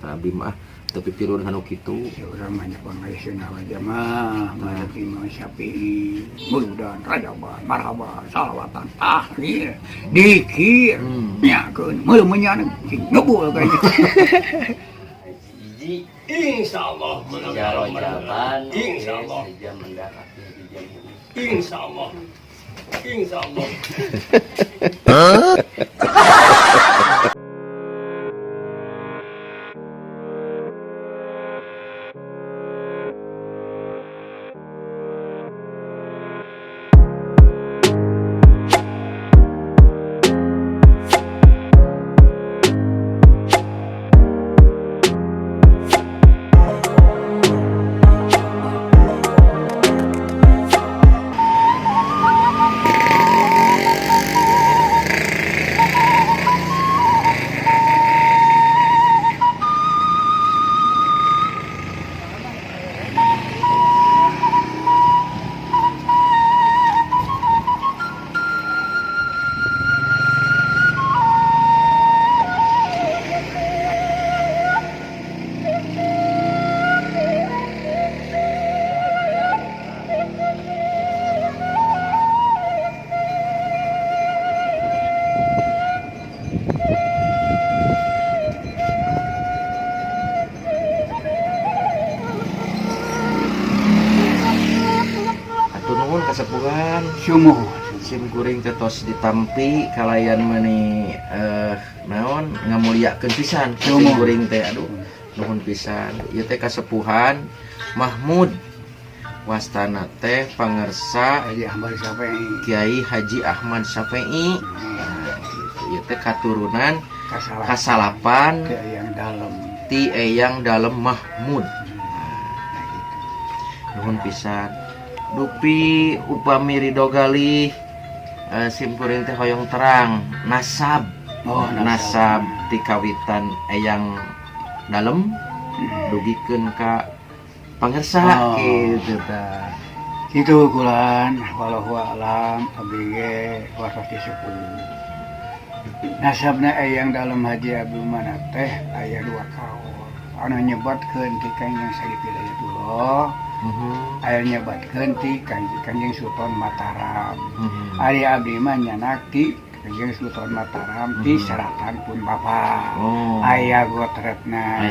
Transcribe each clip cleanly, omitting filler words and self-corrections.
abdi mah tapi pirun anu kitu ya urang mah pangaiseun aja mah malik Imam Syafi'i mudah rajaban marhaban salawatan tahlil dikir nyakeun meuleuh menyan ngebul kayaknya. Insyaallah jalan insyaallah jam mendekati jam insyaallah insyaallah atur nuhun kasepuhan Sumuh sim kuring tetos ditampi kalayan meuni naon ngamulyakeun pisan sim kuring teh aduh nuhun pisan ieu teh kasepuhan Mahmud wastana teh pangersa Haji Ahmad Syafi'i Kiai Haji Ahmad Syafi'i ieu teh katurunan kasalapan ke yang dalam ti Eyang Dalem Mahmud nuhun pisan dupi upami ridho galih sim kuring teh hoyong terang nasab nasab ti kawitan Eyang Dalem dugikeun ka pangersa kitu tah itu kulan wallahu a'lam abdi ge wasati sepuh nasabna Eyang Dalem Haji Abdul Manap teh aya 2 kaul anu nyebatkeun ti Kanjeng Sayyid Hidayatullah aya nyebatkeun ti Kanjeng Sultan Mataram ari abdi mah nyanak ti Kanjeng Sultan Mataram ti Seratan pun Bapa aya gotretna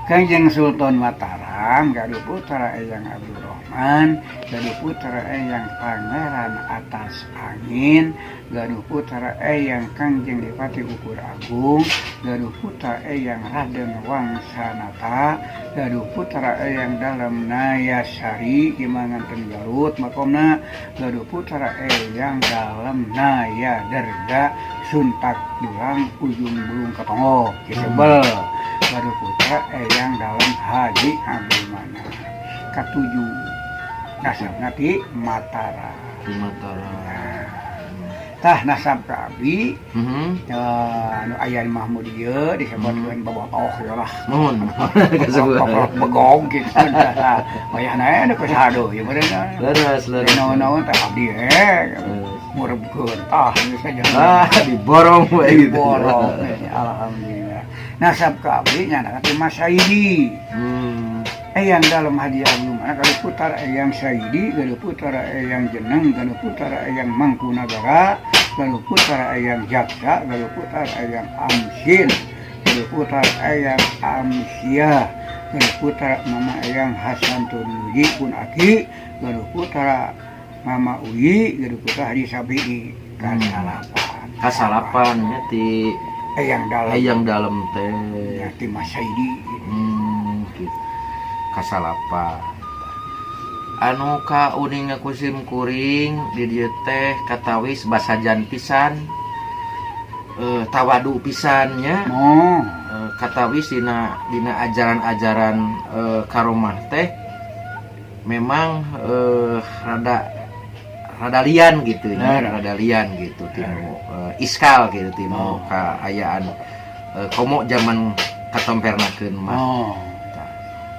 Kanjeng Sultan Mataram gaduh putra Eyang Abdul Rahman gaduh putra Eyang Pangeran Atas Angin gaduh putra Eyang Kanjeng Dipati Ukur Agung gaduh putra Eyang Raden Wangsanata gaduh putra Eyang Dalem Nayasari Kimanganten Garut makomna gaduh putra Eyang Dalem Naya Derga Suntak Dulang Ujung Bulung Ketongo Kisebel gaduh putra Eyang Dalem Haji Abdul Manap katujuh nasabna ti Mataram tah nasab ka abdi anu aya di Mahmud ieu disebutkeun bobotoh ya lah nuhun begong kitu bayana anu kesado ieu meureun leres naon-naon teh abdi murebkeun tah geus saja diborong we gitu diborong alhamdulillah nasab ka abdi nyana ti Mas Saidi Eyang Dalem Haji Abdul Manap gaduh putra Eyang Saidi gaduh putra Eyang Jeneng gaduh putra Eyang Mangkunagara gaduh putra Eyang Jaksa gaduh putra Eyang Amsin gaduh putra Eyang Amsyah gaduh putra Mama Eyang Hasan Tunuji pun aki gaduh putra Mama Uyi gaduh putra Haji Sabi'i kasalapan nya ti Eyang Dalem teh ya ti Mas Saidi gitu kasalapan anu ka uning kusim kuring di dieu teh katawis basajan pisan tawadu pisannya katawis dina ajaran-ajaran karomah teh memang rada lian gitu rada lian gitu tinu iskal gitu tinu kaayaan komo zaman katompernakeun mah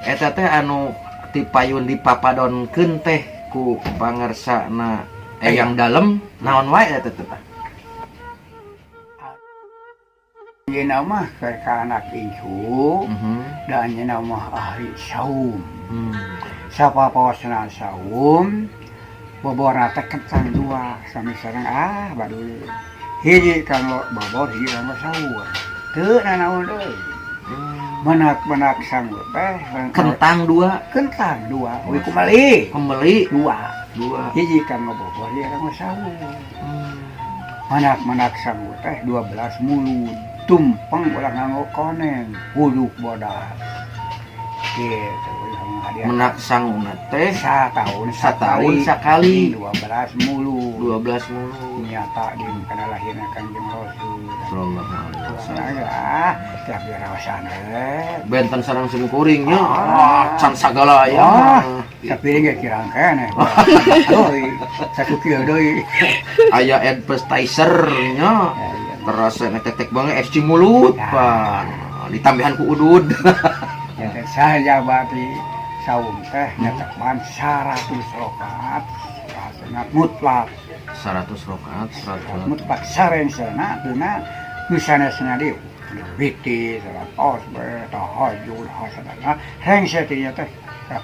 eta teh anu ti payun dipapadonkeun teh ku pangersana Eyang Dalem naon wae eta teh Ye nama ke anak incu dan ye nama ahli saum. Siapa pawasana saum bobor teh kentang dua sami sareng baru hiji kanggo bobor hiji kanggo sahur. Teu nanaon deui. Menak sanggup Kentang dua. Wi kumali Pembeli dua hiji kanggo bobor hiji kanggo sahur. Menak sanggup 12 mulut tumpeng ulah nganggo koneng huluk bodas gitu yang menak sanguna teh setahun sekali 12 mulut nyata di kana lahirna Kanjeng Rasul sallallahu alaihi wasallam tiap diraosana benten sareng simkuring nya can sagala aya sapiring ge kirang keneh euy satu kieu deui aya advertiser nya terasa netek banget FC mulut Pak ditambahan ku udud ya saya berarti saum teh nyatepan 100 rakaat sangat mutlak 100 rakaat mutlak sareng sana dina misalnya dieu witi salat osbe tahajud hasadana heng setinya teh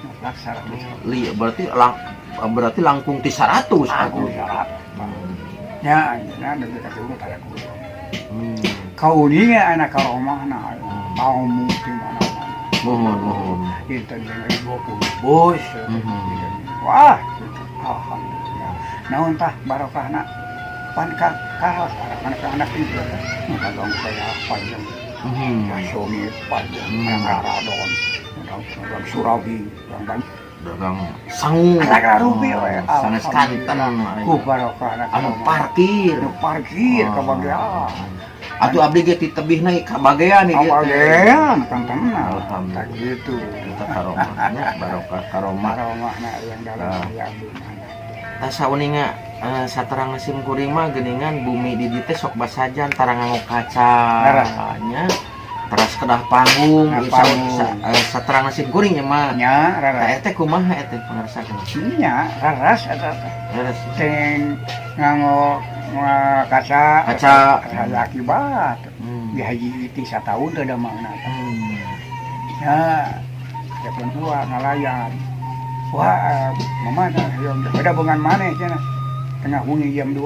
mutlak 100 berarti langkung ti 100 aku syarat ya anjeunna deui ka urut aya kudu kauninga anak karomahna tamu di mana-mana mohon inten yang 20 bos wah alhamdulillah naon tah barokahna pan ka kaos anak itu kadang saya panjang suami panjang radon dagang surabi dagang sangu rupi sanes kanten ku barokahna anu parkir kebahagiaan atuh abdi ge ditebihna ka bagean ieu bagean kan tenang alhamdulillah gitu kita karomahnya barokah karomahna yang dalam ya abdi tah sauninga saterang sim kuring mah geuningan bumi di dieu teh sok basajan tara nganggo kaca nya teras kedah panggung saterang sim kuring nya mah nya raras teh kumaha eta pangarsakeun nya raras eta teh nganggo kaca akibat di haji ti satahun teh da makna ya ada perempuan ngalayan wah mama yang beda dengan mana cenah tengah huni jam 2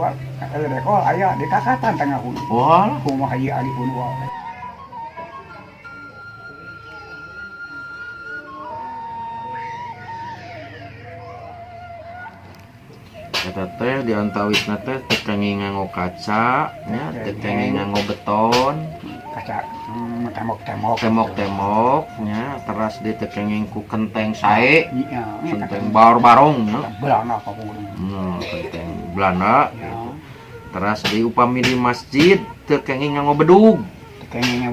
rekol aya di kakatan tengah huni wah kumaha haji ali pun wah eta teh di antawisna teh tekenging nganggo kaca nya tekenging nganggo beton kaca temok nya teras ditekenging ku kenteng sae kenteng barong nya belana kapung kenteng Belanda gitu. Teras di upami di masjid tekenging nganggo bedug tekenging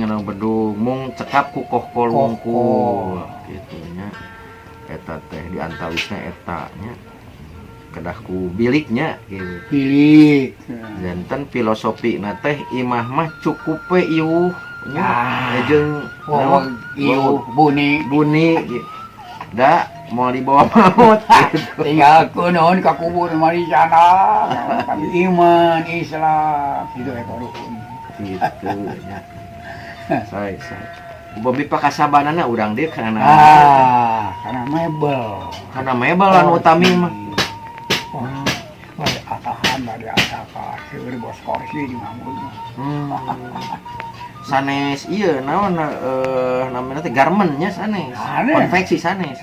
nganggo bedug mung cekap ku kohkol wungkul kitu nya eta teh di antawisna eta nya kedahku biliknya gitu. Bilik janten filosofi na teh imah mah cukup we ieuh nya jeung ieuh buni gitu. Da mau dibawa maut gitu. Tinggal kunaon ka kubur mari sana iman Islam itu eta rukun gitu nya saya Bobi pakasabanana urang dieu kana karena mebel anu utami mah dari atakan seueur bos kursi di ngambul sanes ieu naon namanya teh garment nya sanes konveksi sanes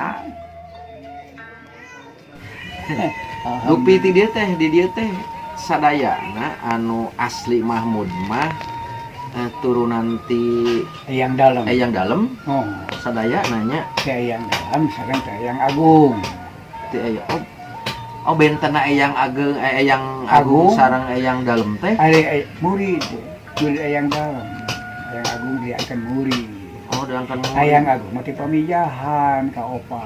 dupi di dieu teh sadayana anu asli Mahmud mah turunan ti yang dalam sadaya nanya ti yang dalam sareng ti yang agung ti aya bentena eyang agung sareng eyang dalem teh ari murid jadi eyang dalem eyang agung diangkan murid diangkan murid eyang agung mati pamijahan ka opa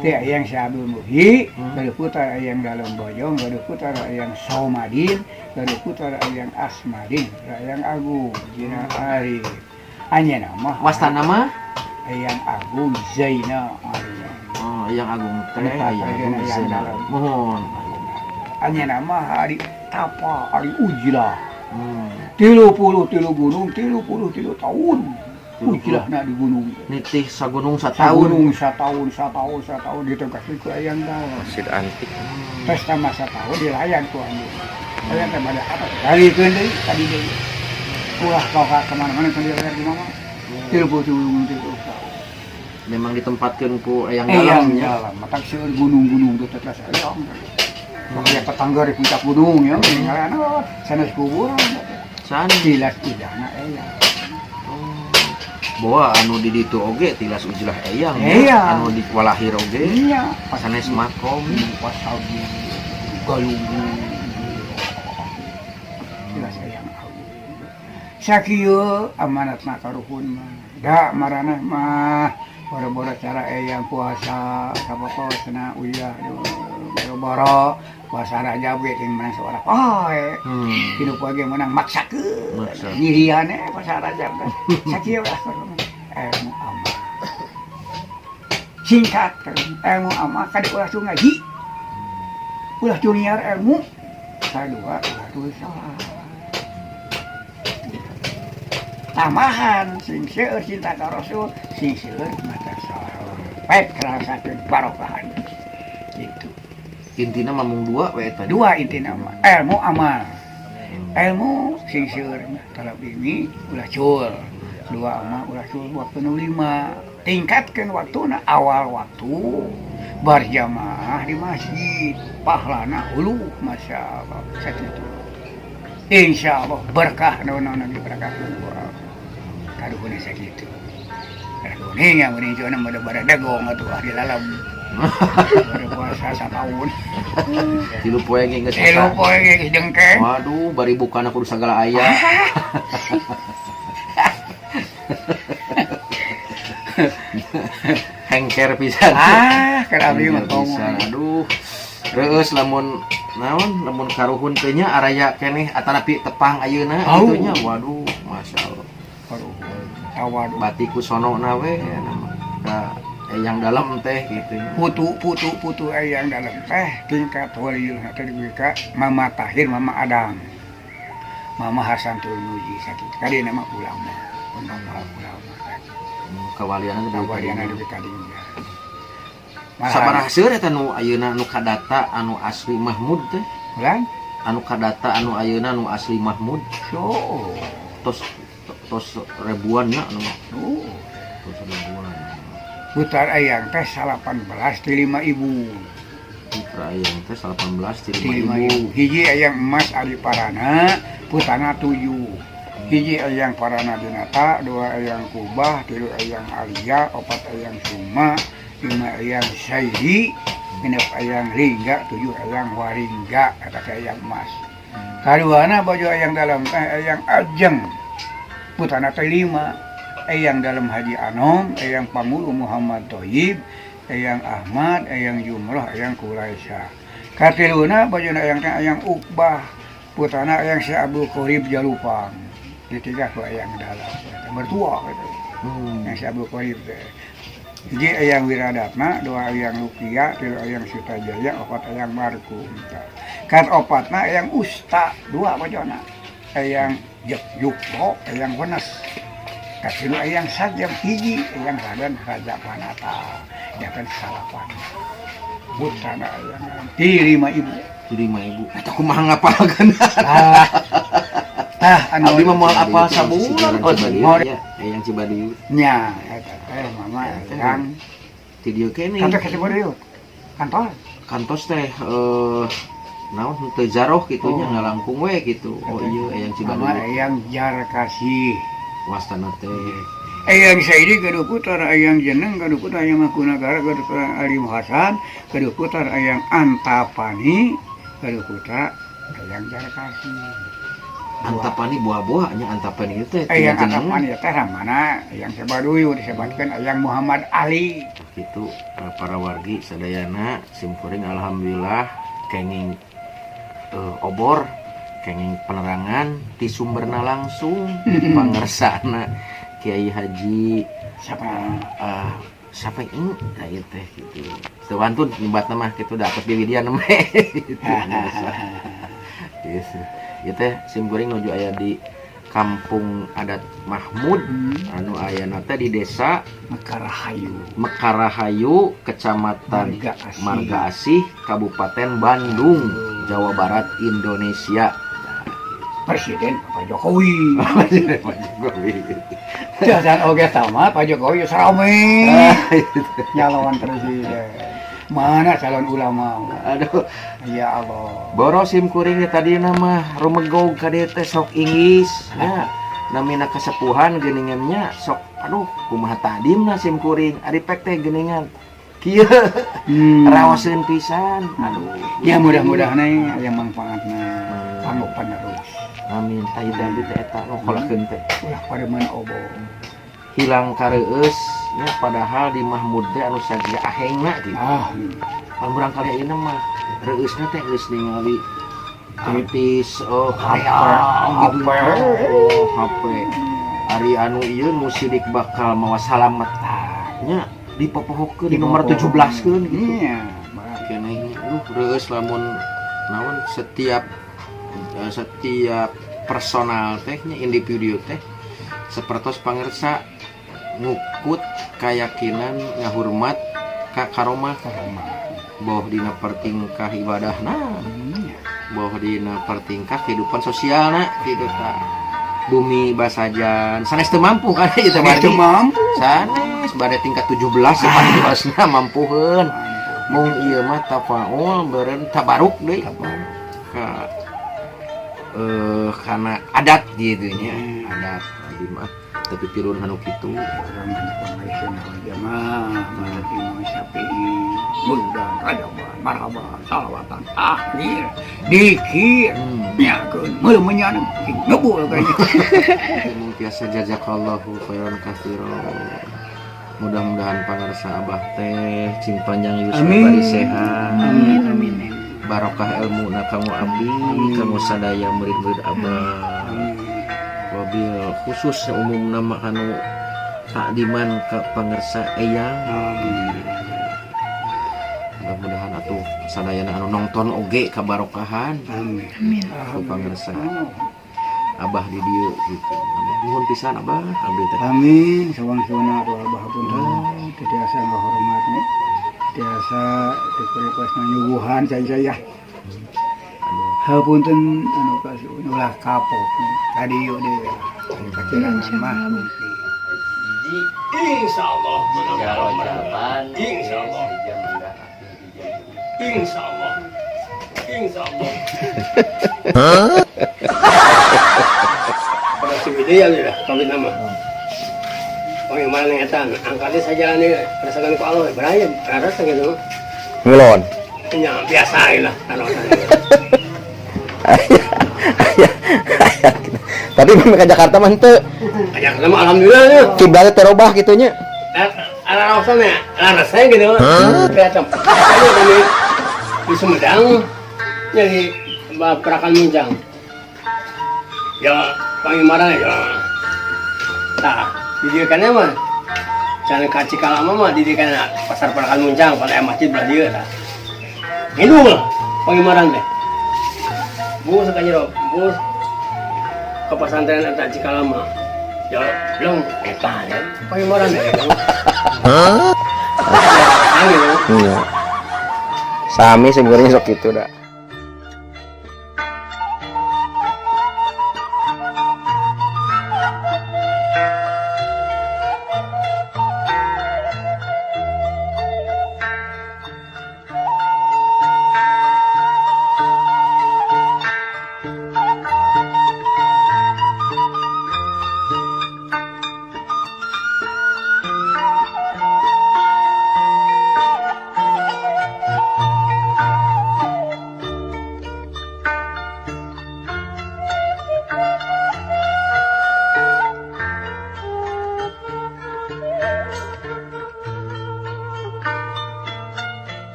teh eyang si Abdul Muhi dari putar eyang dalem boyong dari putar eyang Saumadin dari putar eyang Asmadin eyang agung jina ari anya nama wastana mah eyang agung Zaina ari yang agung teh yang mohon anya nama hari tapa hari ujlah 33 gunung 33 tahun ujilahna di gunung nitih sagunung tahun sataun setahun gitu kasih ku ayang dalam sid antik pesta masa tahun dilayan ku anu ayang teh pada apa dalikeun deui tadi deui ulah kau kemana-mana sendiri layar di mana 33 gunung 33 tahun memang ditempatkeun ku yang ayang dalamnya dalam matak seueur gunung-gunung teh tetes ayang makanya tetangga di puncak gunung ya ngaran sanes kuburan san tilas ujahna ayang bahwa anu di ditu oge tilas ujilah eyang Iya. anu di walahir oge iya sanes makom pas saudi galunggu tilas ayang awi sakieu amanatna karuhun mah da marana mah boro-boro cara eyang puasa kapapa cenah uyah boro-boro puasa raja we ting menang seorang poe hidup lagi menang maksakeun Maksa. nyiriane puasa raja sakieu lah ilmu amal singkat ilmu amal kada ulah cung ngaji ulah cung nyiar ilmu kadua ulah dosa tambahan sing seueur cinta ka Rasul sing seueur mata salah pek rasakeun barokahan gitu intina mamung dua we tadi dua intina mah ilmu amal ilmu sing seueur talab ini ulah cul dua amal ulah cul waktu nu 5 tingkatkeun waktuna awal waktu berjamaah di masjid pahlana uluh masyaallah sakitu insyaallah berkah naon-naon diberkahkeun ku Allah kaduhuna sakitu kaduhuna yang meureun cenah meureun bara dagong atuh di dalam berpuasa setahun tilu poe ge geus elu poe geus dengke waduh bari bukana kudu sagala aya hengker pisan keur abdi mah pisan aduh reueus lamun naon lamun karuhun teh nya araya keneh atanapi tepang ayeuna Au. kitu nya waduh masyaallah tawad batiku sonona we ka yang dalam teh gitu putu yang dalam teh tingkat waliul teh dibika Mama Tahir Mama Adam Mama Hasan Turmuji sakit kali nama ulama penambah ulama kawaliana teh kawaliana dibika dia sabaraha seueur eta nu ayeuna nu kadata anu asli Mahmud teh lan anu kadata anu ayeuna nu asli Mahmud so tos ribuan nya anu oh tos ribuan putar ayang teh 18 di 5.000 putra ayang teh 18 di di 5.000 hiji ayang emas ari parana putana 7 hiji ayang parana dinata 2 ayang kubah 3 ayang alia 4 ayang suma 5 ayang saidi 6 ayang ringga 7 ayang waringga kata ayang emas kaduana baju ayang dalam teh ayang ajeng putana teh 5 ayang dalam Haji Anom, ayang Pangulu Muhammad Thoyib, ayang Ahmad, ayang Jumroh, ayang Quraisy. Katiluna bajuna ayang Uqbah, putana ayang si Abdul Qorib Jalupang. Ketiga ku ayang dalam. Mertua gitu. Yang si Abdul Qorib teh. Jadi ayang Wiradatna, 2 ayang Lukia, 3 ayang Sutajaya, 4 ayang Markum. Kat opatna ayang Usta, 2 bajona. Ayang Yukbo, ayang Wenes. Kasih ayang sajam hiji ayang radan raja panata ya kan salapan butana ayang di 5.000 atau kumaha ngapalkeun anu abdi mah moal apal sabulan yang Cibadiu nya eta teh mama ayang ti dieu keneh kantor Cibadiu kantos teh naon teu jaroh kitu nya ngalangkung we kitu oh iya ayang Cibadiu mama ayang jar kasih wastana teh ayang saidi gaduh putar ayang jeneng gaduh putar ayang Mangkunagara gaduh putar Ali Hasan gaduh putar ayang Antapani gaduh putar ayang Jarkasi Antapani buah-buah nya Antapani itu teh ayang Antapani teh mana ayang Sabaduyu disebutkan ayang Muhammad Ali gitu para wargi sadayana simkuring alhamdulillah kenging obor kenging penerangan di sumberna langsung pangersana Kiai Haji siapa ini nah ieu teh gitu tewantun nyebatna mah kitu dapat di widian mah gitu ieu teh simkuring nuju aya di Kampung Adat Mahmud anu ayana teh di desa Mekarahayu, Kecamatan Marga Asih, Kabupaten Bandung, Jawa Barat, Indonesia. Presiden Pak Jokowi. Pak Jokowi. Dan oge sama Pak Jokowi serame. Nyalon presiden. Mana calon ulama? Aduh, ya Allah. boros simkuring tadi nama rumegog kade teh sok Inggris. Ya, namina kasepuhan geuningannya sok aduh kumaha tadimna simkuring ari pek teh geuningan. Kieu raoseun pisan. Aduh. Ya mudah-mudahan aya manfaatna kanggo panerus. Amin. Tahi dambi teh eta nu kolakeun teh. Ulah pareman obo. Hilang kareueus nya padahal di Mahmud teh anu saja ahengna gitu. Pan urang kali ayeuna mah reueusna teh geus ningali titis HP ari anu ieu nu sidik bakal mawa salamet nya dipopohokeun di nomor 17keun gitu. Iya, Keneh reueus lamun naon setiap personal teh nya individu teh sapertos pangersa ngukut keyakinan ngahurmat ka karomah boh dina pertingkah ibadahna boh dina pertingkah kehidupan sosialna kitu tah bumi basajan sanes teu mampu kan ieu teh itu mampu. sanes bade tingkat 17 14na mampuheun mung ieu mah tafaul beureun tabaruk deui ka karena adat gitu nya adat tadi mah tapi pirun anu kitu jamaah Imam Syafi'i muldan rajaban marhaban salawatan tahlil dikir nyakeun meureun menyan ngebul kayaknya. Biasa jazakallahu khairan katsiran. Mudah-mudahan pangarsa abah teh cing panjang yusuf bari sehat. Amin amin. Barokah ilmu na kamu abdi kamu sadaya murid-murid abah. Wabil khusus umum nama anu takdiman ka pangersa eyang. Mudah-mudahan atuh sadayana anu nongton oge kabarokahan. Amin. Ku pangersa abah di dieu gitu. Nuhun pisan abah abdi teh. Amin. Sawang-sawana atuh abah punten. Tiasa ngahormatna. Tiasa diperipasna nyuguhan saya. Hapunten anu kasuhun ulah kapok. Tadi yuk deh. Kacirangan mah. Insyaallah Segala ucapan Insyaallah. mendah api dijadi. Insyaallah. Insyaallah. Pada ideal ya kami nama. Bagaimana nih eta angkatnya saja nih rasakan ku Allah beraya rasa gitu. Ngulon. Ya biasa lah anu. Tapi ke Jakarta mah henteu. Ajak nama alhamdulillah nya. Kiblatnya terubah gitunya. Ala rasanya, ala rasanya gitu. Kayak macam. Kami di Sumedang jadi perakan munjang. Ya, pangimaran ya. Nah, didikannya mah jangan kaci kalama mah didikan pasar perakan munjang pada masjid belah dia tah. Hidung pangimaran teh. Bus sakanya bus ke pesantren eta Cikalama. Ya, belum eta ya. Pangimaran teh. Iya. Sami sebenarnya sok itu dah.